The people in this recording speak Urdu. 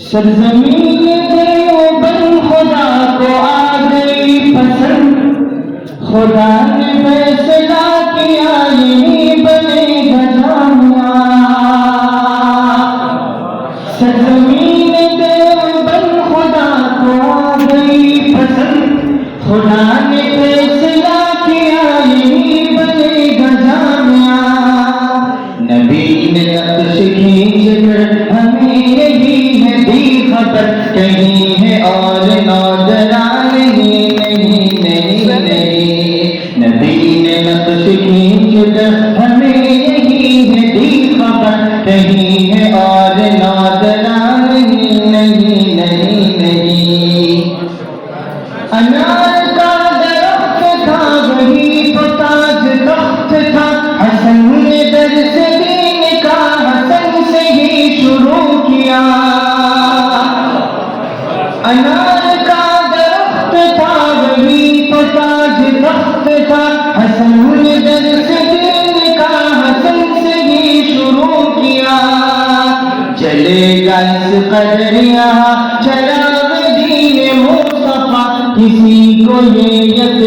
سرزمین دیوبند خدا کو آ گئی پسند، خدا نے فیصلہ کیا یہی بنے گا جامعہ۔ سرزمین دیوبند خدا کو آ گئی پسند، خدا نے فیصلہ کیا یہی بنے گا جامعہ۔ نبی نے نقش کھینچ کر ہمیں یہی ہے دی خبر، کہیں ہے اور نوجوان نہیں نہیں۔ نبی نے نقش کھینچ کر ہمیں یہی ہے دی خبر، کہیں ہے اور نوجوان نہیں نہیں۔ انار کا درخت تھا وہی تو تاج تخت تھا، حسن نے درس دین کا حسن سے ہی شروع کیا۔ انار کا درخت تھا وہی تو تاج تخت تھا، حسن نے درس دین کا حسن سے ہی شروع کیا۔ چلے گا اس قدر یہاں چراغ دین مصطفیٰ، کسی کو یہ یقین